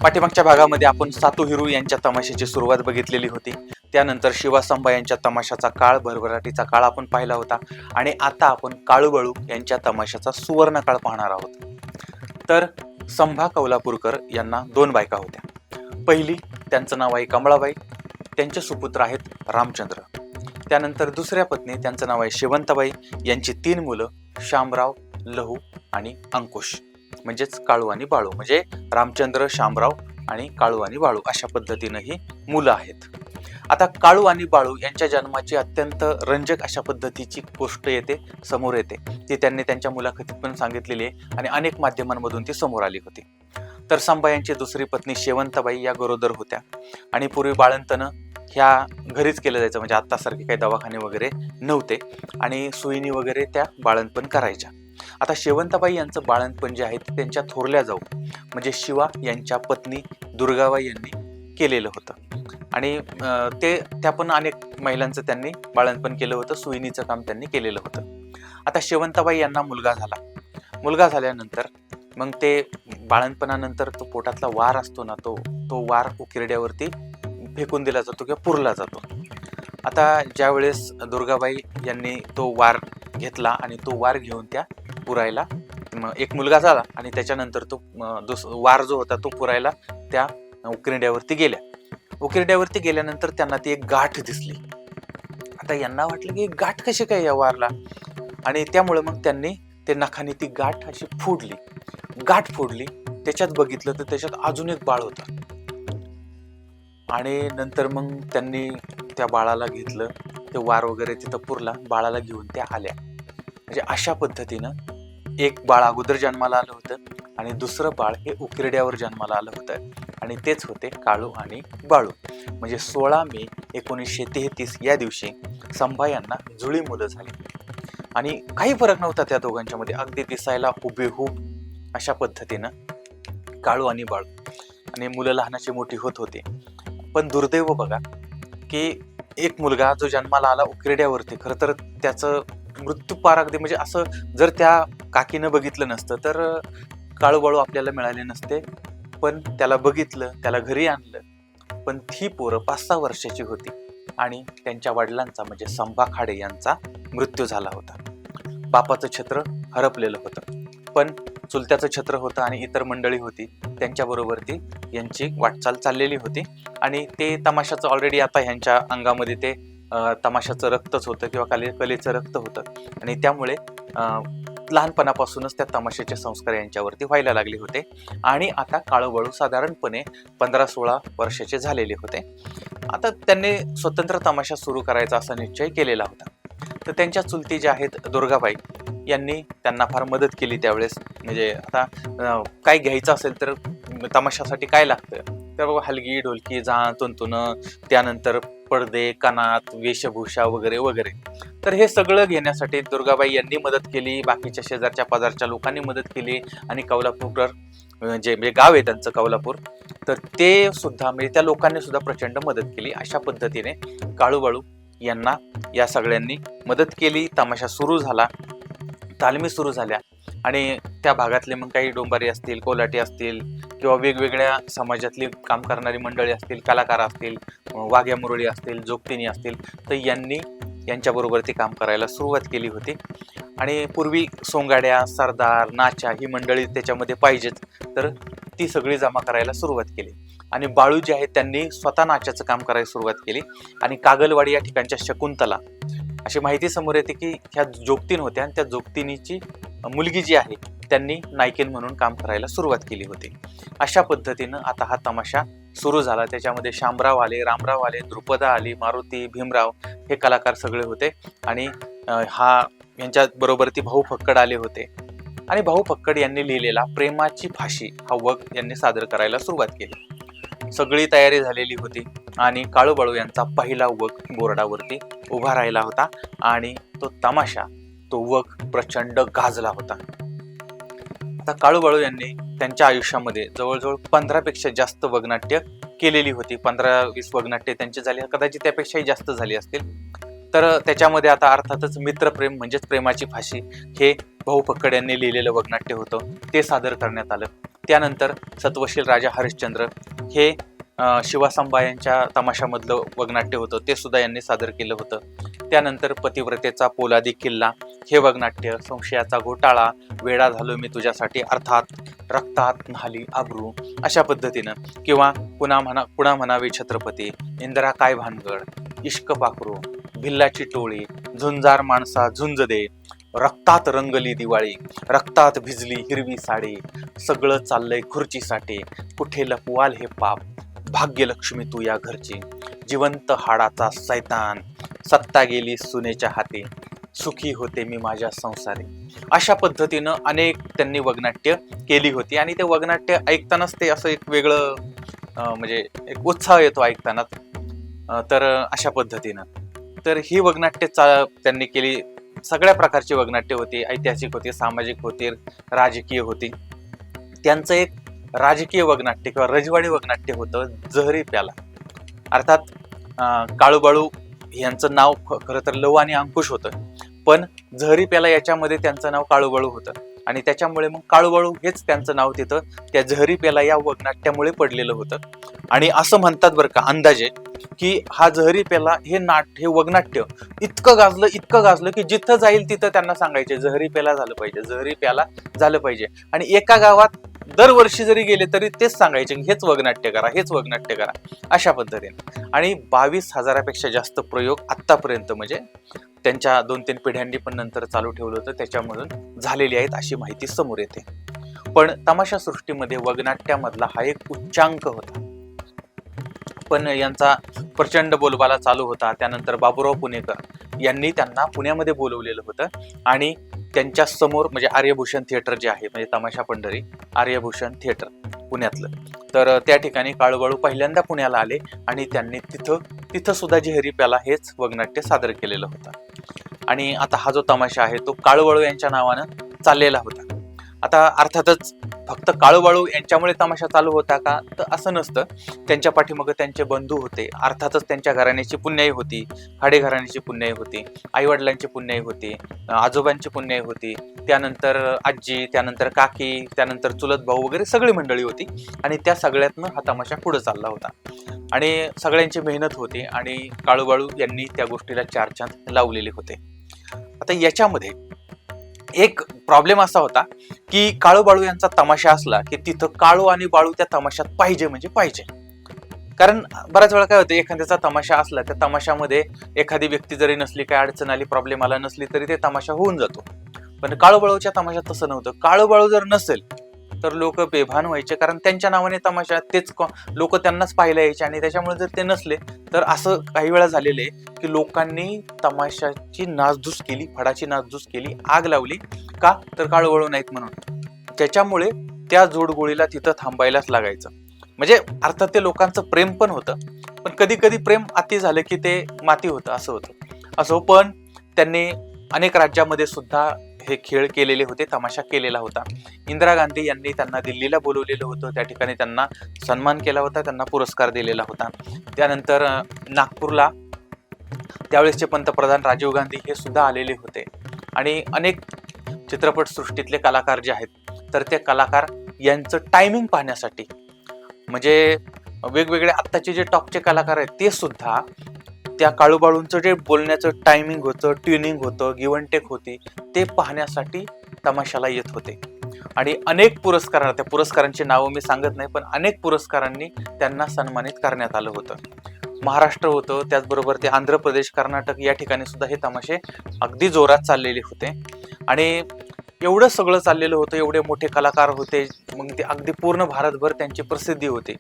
पाठीमागच्या भागामध्ये आपण सातू हिरू यांच्या तमाशाची सुरुवात बघितलेली होती. त्यानंतर शिवासंभा यांच्या तमाशाचा काळ, भरभराटीचा काळ आपण पाहिला होता आणि आता आपण काळूबाळू यांच्या तमाशाचा सुवर्ण काळ पाहणार आहोत. तर संभा कौलापूरकर यांना 2 बायका होत्या. पहिली त्यांचं नाव आहे कमळाबाई, त्यांचे सुपुत्र आहेत रामचंद्र. त्यानंतर दुसऱ्या पत्नी त्यांचं नाव आहे शेवंताबाई, यांची 3 मुलं शामराव, लहू आणि अंकुश, म्हणजेच काळू आणि बाळू. म्हणजे रामचंद्र, शामराव आणि काळू आणि बाळू अशा पद्धतीनं ही मुलं आहेत. आता काळू आणि बाळू यांच्या जन्माची अत्यंत रंजक अशा पद्धतीची गोष्ट समोर येते. ती त्यांनी त्यांच्या मुलाखतीत पण सांगितलेली आहे आणि अनेक माध्यमांमधून ती समोर आली होती. तर संभा यांची दुसरी पत्नी शेवंताबाई या गरोदर होत्या आणि पूर्वी बाळंतनं ह्या घरीच केलं जायचं, म्हणजे आत्तासारखे काही दवाखाने वगैरे नव्हते आणि सुईणी वगैरे त्या बाळंतपण करायच्या. आता शेवंताबाई यांचं बाळंतपण जे आहे ते त्यांच्या थोरल्या जाऊ म्हणजे शिवा यांच्या पत्नी दुर्गाबाई यांनी केलेलं होतं आणि त्या पण अनेक महिलांचं त्यांनी बाळंतपण केलं होतं, सुईणीचं काम त्यांनी केलेलं होतं. आता शेवंताबाई यांना मुलगा झाल्यानंतर मग ते बाळंतपणानंतर तो पोटातला वार असतो ना, तो वार उकिरड्यावरती फेकून दिला जातो किंवा पुरला जातो. आता ज्यावेळेस दुर्गाबाई यांनी तो वार घेतला आणि तो वार घेऊन त्या पुरायला, एक मुलगा झाला आणि त्याच्यानंतर तो वार जो होता तो पुरायला त्या उकिरड्यावरती गेल्या. उकिरड्यावरती गेल्यानंतर त्यांना ती एक गाठ दिसली. आता यांना वाटलं की गाठ कशी काय या वारला, आणि त्यामुळे मग त्यांनी ते नखाने ती गाठ अशी फोडली. त्याच्यात बघितलं तर त्याच्यात अजून एक बाळ होतं आणि नंतर मग त्यांनी त्या बाळाला घेतलं. ते वार वगैरे तिथं पुरला, बाळाला घेऊन त्या आल्या. म्हणजे अशा पद्धतीनं एक बाळ अगोदर जन्माला आलं होतं आणि दुसरं बाळ हे उकिरड्यावर जन्माला आलं होतं आणि तेच होते काळू आणि बाळू. म्हणजे 16 मे 1933 या दिवशी संभा यांना जुळी मुलं झाली आणि काही फरक नव्हता त्या दोघांच्या मध्ये. अगदी दिसायला हुबेहूब अशा पद्धतीनं काळू आणि बाळू, आणि मुलं लहानाची मोठी होत होते. पण दुर्दैव बघा की एक मुलगा जो जन्माला आला उकिरड्यावरती, खरं तर त्याचं मृत्यू पार अगदी, म्हणजे असं जर त्या काकीनं बघितलं नसतं तर काळूबाळू आपल्याला मिळाले नसते. पण त्याला बघितलं, त्याला घरी आणलं, पण ही पोरं 5-6 वर्षाची होती आणि त्यांच्या वडिलांचा म्हणजे संभा खाडे यांचा मृत्यू झाला होता. बापाचं छत्र हरपलेलं होतं, पण चुलत्याचं छत्र होतं आणि इतर मंडळी होती, त्यांच्याबरोबर ती यांची वाटचाल चाललेली होती. आणि ते तमाशाचं ऑलरेडी आता ह्यांच्या अंगामध्ये ते तमाशाचं रक्तच होतं किंवा कलेचं रक्त होतं आणि त्यामुळे लहानपणापासूनच त्या तमाशाचे संस्कार यांच्यावरती व्हायला लागले होते. आणि आता काळूबाळू साधारणपणे 15-16 वर्षाचे झालेले होते. आता त्यांनी स्वतंत्र तमाशा सुरू करायचा असा निश्चय केलेला होता. तर त्यांच्या चुलती ज्या आहेत दुर्गाबाई यांनी त्यांना फार मदत केली त्यावेळेस. म्हणजे आता काय घ्यायचं असेल तर तमाशासाठी काय लागतं तर बाबा हलगी, ढोलकी, झांज, तुणतुणं, त्यानंतर पडदे, कानात, वेशभूषा वगैरे वगैरे. तर हे सगळं घेण्यासाठी दुर्गाबाई यांनी मदत केली, बाकीच्या शेजारच्या पाजारच्या लोकांनी मदत केली आणि कौलापूरकर म्हणजे गाव आहे त्यांचं कौलापूर, तर ते सुद्धा म्हणजे त्या लोकांनी सुद्धा प्रचंड मदत केली. अशा पद्धतीने काळूबाळू यांना या सगळ्यांनी मदत केली. तमाशा सुरू झाला, तालमी सुरू झाल्या आणि त्या भागातले मग काही डोंबारी असतील, कोलाटे असतील किंवा वेगवेगळ्या समाजातली काम करणारी मंडळी असतील, कलाकार असतील, वाघ्या मुरळी असतील, जोगतिनी असतील, तर यांनी यांच्याबरोबर ते काम करायला सुरुवात केली होती. आणि पूर्वी सोंगाड्या, सरदार, नाचा ही मंडळी त्याच्यामध्ये पाहिजेच, तर ती सगळी जमा करायला सुरुवात केली. आणि बाळू जे आहेत त्यांनी स्वतः नाचाचं काम करायला सुरुवात केली. आणि कागलवाडी या ठिकाणच्या शकुंतला अशी माहिती समोर येते की ह्या जोगतीन होत्या आणि त्या जोगतिनीची मुलगी जी आहे त्यांनी नायिकेन म्हणून काम करायला सुरुवात केली होती. अशा पद्धतीनं आता हा तमाशा सुरू झाला. त्याच्यामध्ये शामराव आले, रामराव आले, द्रुपदा आली, मारुती, भीमराव हे कलाकार सगळे होते. आणि यांच्या बरोबर ती भाऊ फक्कड आले होते. आणि भाऊ फक्कड यांनी लिहिलेला प्रेमाची फाशी हा वग यांनी सादर करायला सुरुवात केली. सगळी तयारी झालेली होती आणि काळूबाळू यांचा पहिला वग बोर्डावरती उभा राहिला होता आणि तो तमाशा, तो वग प्रचंड गाजला होता. आता काळूबाळू यांनी त्यांच्या आयुष्यामध्ये जवळजवळ 15 पेक्षा जास्त वगनाट्य केलेली होती. 15-20 वगनाट्य त्यांची झाली, कदाचित त्यापेक्षाही जास्त झाली असतील. तर त्याच्यामध्ये आता अर्थातच मित्रप्रेम म्हणजेच प्रेमाची फाशी हे भाऊ फक्कड यांनी लिहिलेलं वगनाट्य होतं, ते सादर करण्यात आलं. त्यानंतर सत्वशील राजा हरिश्चंद्र हे शिवासंबा यांच्या तमाशामधलं वगनाट्य होतं, ते सुद्धा यांनी सादर केलं होतं. त्यानंतर पतिव्रतेचा पोलादी किल्ला हे वगनाट्य, संशयाचा घोटाळा, वेडा झालो मी तुझ्यासाठी, अर्थात रक्तात न्हाली आबरू, अशा पद्धतीनं. किंवा पुन्हा म्हणावे छत्रपती, इंदिरा काय भानगड, इश्क पाखरू, भिल्लाची टोळी, झुंजार माणसा झुंज दे, रक्तात रंगली दिवाळी, रक्तात भिजली हिरवी साडी, सगळं चाललंय खुर्चीसाठी, कुठे लपवाल हे पाप, भाग्यलक्ष्मी तू या घरची, जिवंत हाडाचा सैतान, सत्ता गेली सुनेच्या हाती, सुखी होते मी माझ्या संसारी. अशा पद्धतीनं अनेक त्यांनी वगनाट्य केली होती. आणि ते वगनाट्य ऐकतानाच ते असं एक वेगळं म्हणजे एक उत्साह येतो ऐकताना. तर अशा पद्धतीनं तर ही वगनाट्य त्यांनी केली. सगळ्या प्रकारची वगनाट्य होती, ऐतिहासिक होती, सामाजिक होती, राजकीय होती. त्यांचं एक राजकीय वगनाट्य किंवा रजवाडी वगनाट्य होतं जहरी प्याला. अर्थात काळूबाळू यांचं नाव खरं तर लव आणि अंकुश होतं, पण जहरी प्याला याच्यामध्ये त्यांचं नाव काळूबाळू होतं. आणि त्याच्यामुळे मग काळूबाळू हेच त्यांचं नाव तिथं त्या जहरी प्याला या वगनाट्यामुळे पडलेलं होतं. आणि असं म्हणतात बरं का अंदाजे की हा जहरी प्याला हे वगनाट्य इतकं गाजलं की जिथं जाईल तिथं त्यांना सांगायचे जहरी प्याला झालं पाहिजे, जहरी प्याला झालं पाहिजे. आणि एका गावात दरवर्षी जरी गेले तरी तेच सांगायचे हेच वगनाट्य करा, हेच वगनाट्य करा, अशा पद्धतीने. आणि 22,000पेक्षा जास्त प्रयोग आत्तापर्यंत म्हणजे त्यांच्या 2-3 पिढ्यांनी पण नंतर चालू ठेवलं होतं त्याच्यामधून झालेली आहेत अशी माहिती समोर येते. पण तमाशा सृष्टीमध्ये वगनाट्यामधला हा एक उच्चांक होता. पण यांचा प्रचंड बोलबाला चालू होता. त्यानंतर बाबूराव पुणेकर यांनी त्यांना पुण्यामध्ये बोलवलेलं होतं आणि त्यांच्या समोर म्हणजे आर्यभूषण थिएटर जे आहे म्हणजे तमाशा पंढरी आर्यभूषण थिएटर पुण्यातलं, तर त्या ठिकाणी काळूबाळू पहिल्यांदा पुण्याला आले आणि त्यांनी तिथं सुद्धा जहरी प्याला हेच वगनाट्य सादर केलेलं होतं. आणि आता हा जो तमाशा आहे तो काळूबाळू यांच्या नावानं चाललेला होता. आता अर्थातच फक्त काळूबाळू यांच्यामुळे तमाशा चालू होता का, तर असं नसतं. त्यांच्या पाठीमागं त्यांचे बंधू होते, अर्थातच त्यांच्या घराण्याची पुण्याई होती, खाडे घराण्याची पुण्याई होती, आईवडिलांची पुण्याई होती, आजोबांची पुण्याई होती, त्यानंतर आजी, त्यानंतर काकी, त्यानंतर चुलत भाऊ वगैरे सगळी मंडळी होती. आणि त्या सगळ्यातनं हा तमाशा पुढे चालला होता आणि सगळ्यांची मेहनत होती आणि काळूबाळू यांनी त्या गोष्टीला चार चांद लावलेले होते. आता याच्यामध्ये एक प्रॉब्लेम असा होता की काळूबाळू यांचा तमाशा असला की तिथं काळू आणि बाळू त्या तमाशात पाहिजे म्हणजे पाहिजे. कारण बऱ्याच वेळा काय होतं, एखाद्याचा तमाशा असला त्या तमाशामध्ये एखादी व्यक्ती जरी नसली, काय अडचण आली, प्रॉब्लेम आला नसली तरी ते तमाशा होऊन जातो. पण काळूबाळूच्या तमाशात तसं नव्हतं. काळूबाळू जर नसेल तर लोक बेभान व्हायचे, कारण त्यांच्या नावाने तमाशा तेच लोक त्यांनाच पाहायला यायचे. आणि त्याच्यामुळे जर ते नसले तर असं काही वेळा झालेलं आहे की लोकांनी तमाशाची नासधूस केली, फडाची नासधूस केली, आग लावली का, तर काळूबाळू नाहीत म्हणून. त्याच्यामुळे त्या जोडगोळीला तिथं थांबायलाच लागायचं. म्हणजे अर्थात ते लोकांचं प्रेम पण होतं, पण कधी कधी प्रेम अति झालं की ते माती होतं, असं होतं. असो, पण त्यांनी अनेक राज्यामध्ये सुद्धा हे खेळ केलेले होते, तमाशा केलेला होता. इंदिरा गांधी यांनी त्यांना दिल्लीला बोलवलेलं होतं, त्या ठिकाणी त्यांना सन्मान केला होता, त्यांना पुरस्कार दिलेला होता. त्यानंतर नागपूरला त्यावेळेसचे पंतप्रधान राजीव गांधी हे सुद्धा आलेले होते. आणि अनेक चित्रपट सृष्टीतले कलाकार जे आहेत तर ते कलाकार यांचं टायमिंग पाहण्यासाठी, म्हणजे वेगवेगळे आत्ताचे जे टॉपचे कलाकार आहेत ते सुद्धा त्या काळूबाळूंचं जे बोलण्याचं टायमिंग होतं, ट्युनिंग होतं, गिव्ह अँड टेक होती, ते पाहण्यासाठी तमाशाला येत होते. आणि अनेक पुरस्कार, त्या पुरस्कारांची नावं मी सांगत नाही, पण अनेक पुरस्कारांनी त्यांना सन्मानित करण्यात आलं होतं. महाराष्ट्र होतं, त्याचबरोबर ते आंध्र प्रदेश, कर्नाटक या ठिकाणी सुद्धा हे तमाशे अगदी जोरात चाललेले होते. आणि एवढं सगळं चाललेलं होतं, एवढे मोठे कलाकार होते, मग ते अगदी पूर्ण भारतभर त्यांची प्रसिद्धी होती.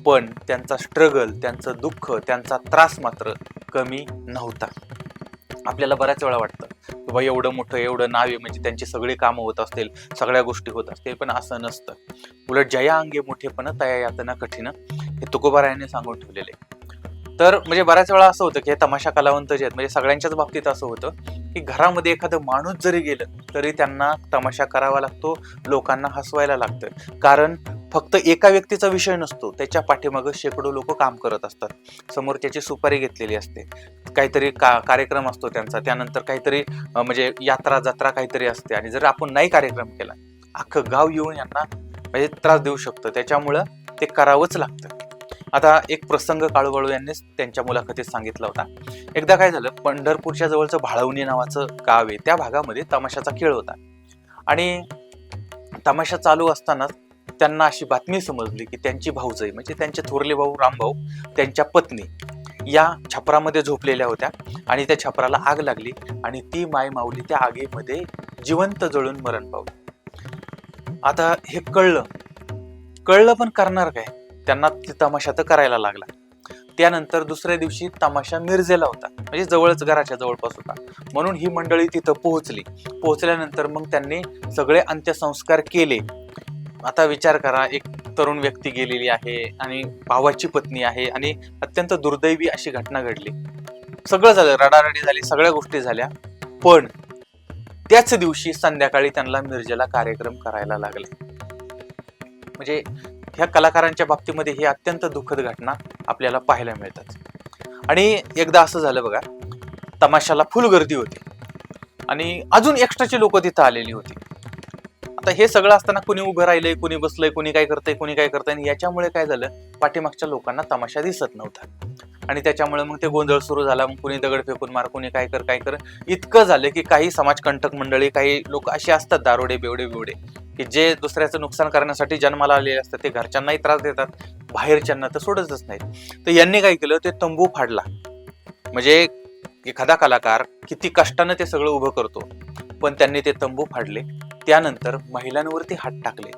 पण त्यांचा स्ट्रगल, त्यांचं दुःख, त्यांचा त्रास मात्र कमी नव्हता. आपल्याला बऱ्याच वेळा वाटतं बाबा एवढं मोठं, एवढं नाव आहे म्हणजे त्यांची सगळी कामं होत असतील, सगळ्या गोष्टी होत असतील, पण असं नसतं. उलट जया अंगे मोठेपण तया यातना कठीण, हे तुकोबारायांनी सांगून ठेवलेले. तर म्हणजे बऱ्याच वेळा असं होतं की हे तमाशा कलावंत जे आहेत, म्हणजे सगळ्यांच्याच बाबतीत असं होतं की घरामध्ये एखादं माणूस जरी गेलं तरी त्यांना तमाशा करावा लागतो, लोकांना हसवायला लागतं. कारण फक्त एका व्यक्तीचा विषय नसतो, त्याच्या पाठीमागं शेकडो लोक काम करत असतात, समोर त्याची सुपारी घेतलेली असते, काहीतरी कार्यक्रम असतो त्यांचा, त्यानंतर काहीतरी म्हणजे यात्रा जत्रा काहीतरी असते. आणि जर आपण नाही कार्यक्रम केला, अख्खं गाव येऊन यांना म्हणजे त्रास देऊ शकतं, त्याच्यामुळं ते करावंच लागतं. आता एक प्रसंग काळूबाळू यांनीच त्यांच्या मुलाखतीत सांगितला होता. एकदा काय झालं, पंढरपूरच्या जवळचं भाळवणी नावाचं गाव आहे, त्या भागामध्ये तमाशाचा खेळ होता आणि तमाशा चालू असतानाच त्यांना अशी बातमी समजली की त्यांची भाऊजाई म्हणजे त्यांचे थोरले भाऊ रामभाऊ, त्यांच्या पत्नी या छपरामध्ये झोपलेल्या होत्या आणि त्या छपराला आग लागली आणि ती माय माऊली त्या आगीमध्ये जिवंत जळून मरण पावली. आता हे कळलं पण करणार काय, त्यांना तमाशा तर करायला लागला. त्यानंतर दुसऱ्या दिवशी तमाशा मिरजेला होता, म्हणजे जवळच, घराच्या जवळपास होता, म्हणून ही मंडळी तिथं पोहोचल्यानंतर मग त्यांनी सगळे अंत्यसंस्कार केले. आता विचार करा, एक तरुण व्यक्ती गेलेली आहे आणि भावाची पत्नी आहे आणि अत्यंत दुर्दैवी अशी घटना घडली. सगळं झालं, रडारडी झाली, सगळ्या गोष्टी झाल्या, पण त्याच दिवशी संध्याकाळी त्यांना मिरजेला कार्यक्रम करायला लागले. म्हणजे ह्या कलाकारांच्या बाबतीमध्ये ही अत्यंत दुःखद घटना आपल्याला पाहायला मिळतात. आणि एकदा असं झालं बघा, तमाशाला फुल गर्दी होती आणि अजून एक्स्ट्राची लोक तिथं आलेली होती. आता हे सगळं असताना कुणी उभं राहिलंय, कुणी बसलंय, कुणी काय करतंय आणि याच्यामुळे काय झालं, पाठीमागच्या लोकांना तमाशा दिसत नव्हता आणि त्याच्यामुळे मग ते गोंधळ सुरू झाला. मग कुणी दगड फेकून मार, कुणी काय कर इतकं झालं की काही समाजकंटक मंडळी, काही लोक असे असतात दारोडे बेवडे की जे दुसऱ्याचं नुकसान करण्यासाठी जन्माला आलेले असतात, ते घरच्यांनाही त्रास देतात, बाहेरच्यांना तर सोडतच नाहीत. तर यांनी काय केलं, ते तंबू फाडला. म्हणजे एखादा कलाकार किती कष्टानं ते सगळं उभं करतो, पण त्यांनी ते तंबू फाडले. त्यानंतर महिलांवरती हात टाकले.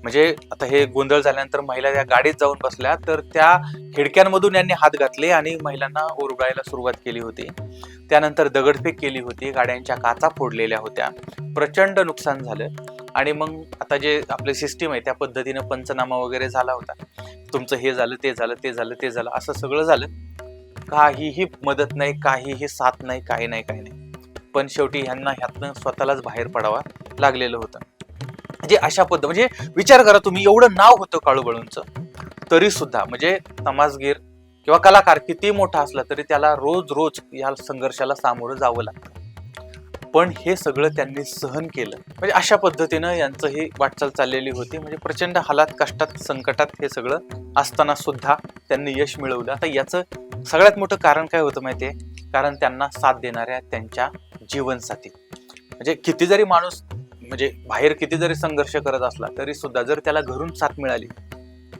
म्हणजे आता हे गोंधळ झाल्यानंतर महिला त्या गाडीत जाऊन बसल्या, तर त्या खिडक्यांमधून यांनी हात घातले आणि महिलांना ओरडायला सुरुवात केली होती. त्यानंतर दगडफेक केली होती, गाड्यांच्या काचा फोडलेल्या होत्या, प्रचंड नुकसान झालं. आणि मग आता जे आपले सिस्टीम आहे त्या पद्धतीनं पंचनामा वगैरे झाला होता. तुमचं हे झालं, ते झालं असं सगळं झालं. काहीही मदत नाही, काहीही साथ नाही, काही नाही. पण शेवटी ह्यांना ह्यातनं स्वतःलाच बाहेर पडावं लागलेलं होतं. म्हणजे अशा म्हणजे विचार करा तुम्ही, एवढं नाव होतं काळूबाळूंचं, तरी सुद्धा म्हणजे तमासगीर किंवा कलाकार किती मोठा असला तरी त्याला रोज या संघर्षाला सामोरं जावं लागतं. पण हे सगळं त्यांनी सहन केलं. म्हणजे अशा पद्धतीनं यांचं ही वाटचाल चाललेली होती. म्हणजे प्रचंड हालात, कष्टात, संकटात हे सगळं असताना सुद्धा त्यांनी यश मिळवलं. आता याचं सगळ्यात मोठं कारण काय होतं माहितीये, कारण त्यांना साथ देणाऱ्या त्यांच्या जीवनसाथी. म्हणजे किती जरी माणूस म्हणजे बाहेर किती जरी संघर्ष करत असला तरी सुद्धा जर त्याला घरून साथ मिळाली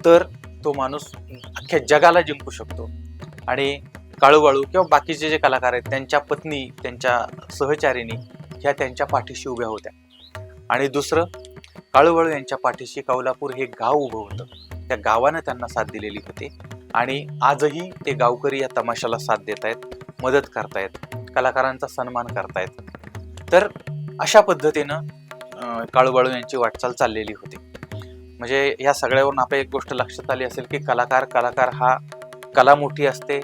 तर तो माणूस अख्ख्या जगाला जिंकू शकतो. आणि काळूबाळू किंवा बाकीचे जे कलाकार आहेत, त्यांच्या पत्नी, त्यांच्या सहचारिणी ह्या त्यांच्या पाठीशी उभ्या होत्या. आणि दुसरं, काळूबाळू यांच्या पाठीशी कौलापूर हे गाव उभं होतं. त्या गावानं त्यांना साथ दिलेली होती आणि आजही ते गावकरी या तमाशाला साथ देत आहेत, मदत करतायत, कलाकारांचा सन्मान करतायत. तर अशा पद्धतीनं काळूबाळू यांची वाटचाल चाललेली होती. म्हणजे या सगळ्यावरून आपल्या एक गोष्ट लक्षात आली असेल की कलाकार हा कला मोठी असते,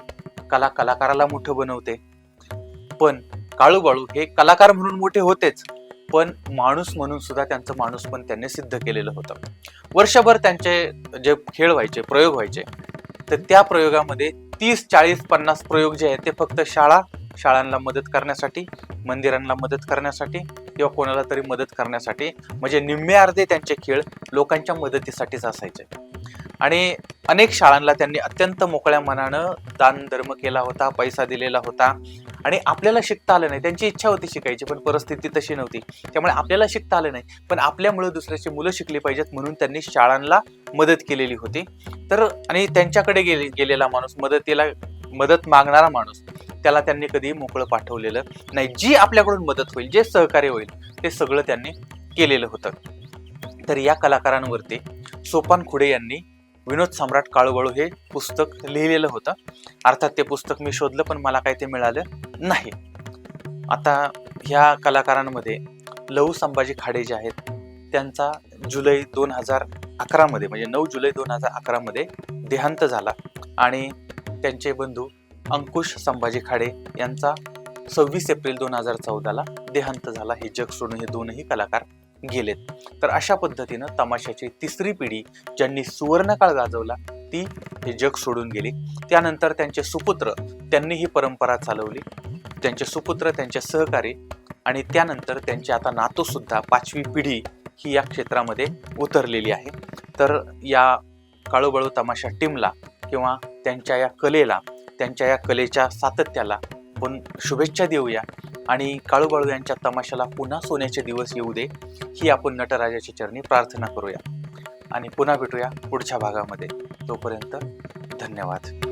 कला कलाकाराला मोठं बनवते. पण काळूबाळू हे कलाकार म्हणून मोठे होतेच, पण माणूस म्हणून सुद्धा त्यांचं माणूस पण त्यांनी सिद्ध केलेलं होतं. वर्षभर त्यांचे जे खेळ व्हायचे, प्रयोग व्हायचे, तर त्या प्रयोगामध्ये 30, 40, 50 प्रयोग जे आहेत ते फक्त शाळांना मदत करण्यासाठी, मंदिरांना मदत करण्यासाठी किंवा कोणाला तरी मदत करण्यासाठी, म्हणजे निम्मे अर्धे त्यांचे खेळ लोकांच्या मदतीसाठीच असायचे. आणि अनेक शाळांना त्यांनी अत्यंत मोकळ्या मनानं दान धर्म केला होता, पैसा दिलेला होता. आणि आपल्याला शिकता आलं नाही, त्यांची इच्छा होती शिकायची पण परिस्थिती तशी नव्हती, त्यामुळे आपल्याला शिकता आलं नाही, पण आपल्यामुळे दुसऱ्याची मुलं शिकली पाहिजेत म्हणून त्यांनी शाळांना मदत केलेली होती. तर आणि त्यांच्याकडे गेलेला माणूस, मदत मागणारा माणूस, त्याला त्यांनी कधी मोकळं पाठवलेलं नाही. जी आपल्याकडून मदत होईल, जे सहकार्य होईल, ते सगळं त्यांनी केलेलं होतं. तर या कलाकारांवरती सोपान खुडे यांनी विनोद सम्राट काळूबाळू हे पुस्तक लिहिलेलं होतं. अर्थात ते पुस्तक मी शोधलं पण मला काही ते मिळालं नाही. आता ह्या कलाकारांमध्ये लहू संभाजी खाडे जे आहेत, त्यांचा जुलै 2011 मध्ये म्हणजे 9 जुलै 2011 मध्ये देहांत झाला आणि त्यांचे बंधू अंकुश संभाजी खाडे यांचा 26 एप्रिल 2014 देहांत झाला. हे जग सोडून हे दोनही कलाकार गेलेत. तर अशा पद्धतीनं तमाशाची तिसरी पिढी ज्यांनी सुवर्णकाळ गाजवला ती हे जग सोडून गेली. त्यानंतर त्यांचे सुपुत्र त्यांनी ही परंपरा चालवली, त्यांचे सुपुत्र, त्यांचे सहकारी, आणि त्यानंतर त्यांचे आता नातू सुद्धा 5वी पिढी ही या क्षेत्रामध्ये उतरलेली आहे. तर या काळूबाळू तमाशा टीमला किंवा त्यांच्या या कलेला, त्यांच्या या कलेच्या सातत्याला आपण शुभेच्छा देऊया आणि काळूबाळू यांच्या तमाशाला पुन्हा सोन्याचे दिवस येऊ दे ही आपण नटराजाची चरणी प्रार्थना करूया आणि पुन्हा भेटूया पुढच्या भागामध्ये. तोपर्यंत धन्यवाद.